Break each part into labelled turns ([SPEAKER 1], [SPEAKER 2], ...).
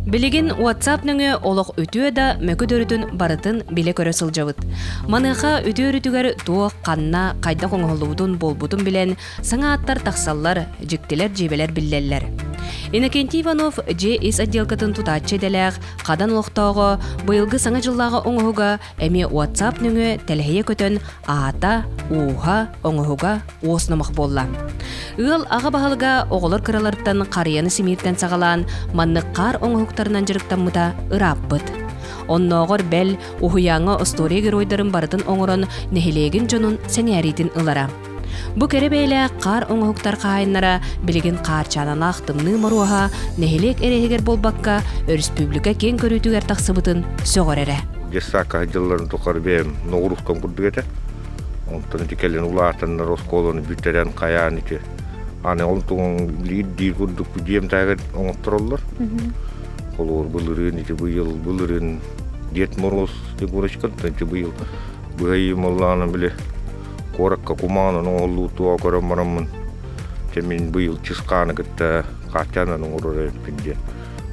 [SPEAKER 1] Билигин WhatsApp нөңө олох үтүө да мөкөдөрүтүн барытын биле көрө сылжабыт. Маныха үтүөрүтүгөр туох канна кайда коңолубутун болбутун билен саңа аттар таксаллар, жиктилер жебелер биллеллер. Иннокентий Иванов ЖС отделкатын тутачы делек кадан лохтоого быйылгы саңа жыллага оңоһуга эми WhatsApp нөңө телехие көтөн аата, уха, оңоһуга уоснамак болла. Ыл ага баһалга оголор кыраларттан карыяны симииртен сагалаан маннык кар оңоһуктарынан жырыктаммыта ыраппыт. Онноогор бел ухуяңа история геройдарын барытын оңорон нехилегин жонун сеңээритин ылара. Бу керебейле кар оңоһуктар кайыннара билигин каарчаналаах тымны моруаха нехилек эрехигер болбакка республика кең көрүтүгер таксыбытын сөгөр эре.
[SPEAKER 2] Жесака жылларын тукар бем ногурускан курдугете. Онтон тикелен улаатан росколону бүтерен каяанити. Аны онтон лидди курдук жем тагы оңоттуруллар. Колор булырын ити булырын дет мороз деп урашкан тенти быйыл. Быйы молланы биле коракка куманы ноллу туа корамарамын. Темин быйыл чисканы кытта качанан урурен пинде.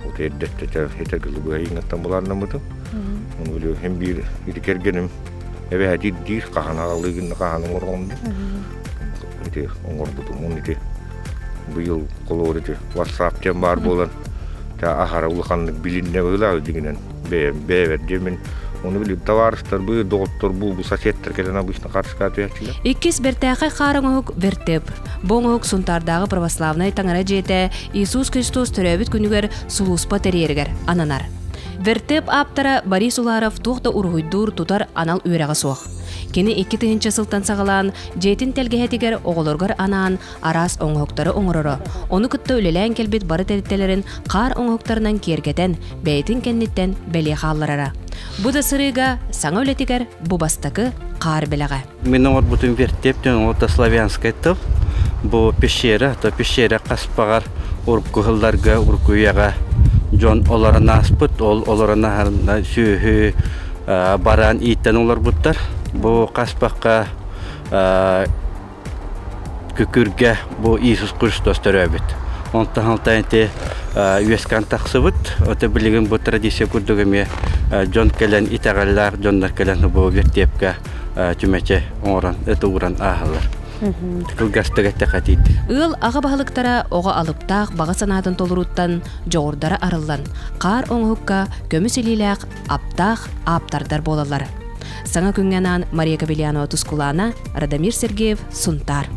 [SPEAKER 2] Отеддетте хетегил быйын тамуларнамытым. Onu biliyor hem bir kergenim eve hadi dir kahanalıgın kahanın organdı. İşte onlar bunu işte bu yıl kolor işte WhatsApp'tan var bolan ta ahara ulukanlık bilinne öyle diginen verdiğimin onu biliyor tavarışlar bu doktor bu saçetler kelen abisine karşı karşıya çıkıyor.
[SPEAKER 1] İkis bertaqay qarаңoq vertep. Boңoq suntardağı pravoslavnay tangara jete Иисус Христос төрөбүт күнүгөр сулуспа тереригер анаnar. Вертеп аптара Борис Уларов тухта ургуйдур тутар анал үйрәгә суак. Кені 2 тыгынча сылтан сагалан жетин телгеһетигер оголоргар анаан арас оңоқтары оңорoro. Оны кытта үлелән келбит бары терителерин кар оңоқтарынан кергетен бәйтин кенниттен беле халларара. Бу да сырыга саңа үлетигер бу бастакы кар белеге.
[SPEAKER 3] Мен ор бутун вертептен ота славянская тып. Бу пещера каспагар уркуһылларга уркуяга Жон оларына аспыт, оларына харында сүйі баран иттен олар бұттар. Бұл қаспаққа күкірге бұл Иисус Христос төрөбіт. Онтан халтайынте үйескан тақсы бұт. Оты білігін бұл традиция күрдігіме жон келен итағалар, жондар келен бұл вертепке түмәче оңыран, өті ұран ағылар.
[SPEAKER 1] Ыл ага баһалыктара ого алыптаах бага санаатын толуруттан жоғурдара арыллан. Кар оңоһукка көмүс илилээх аптаах аптардар болалар. Саңа күнгенан Мария Кабелянова Тускулана, Радомир Сергеев, Сунтар.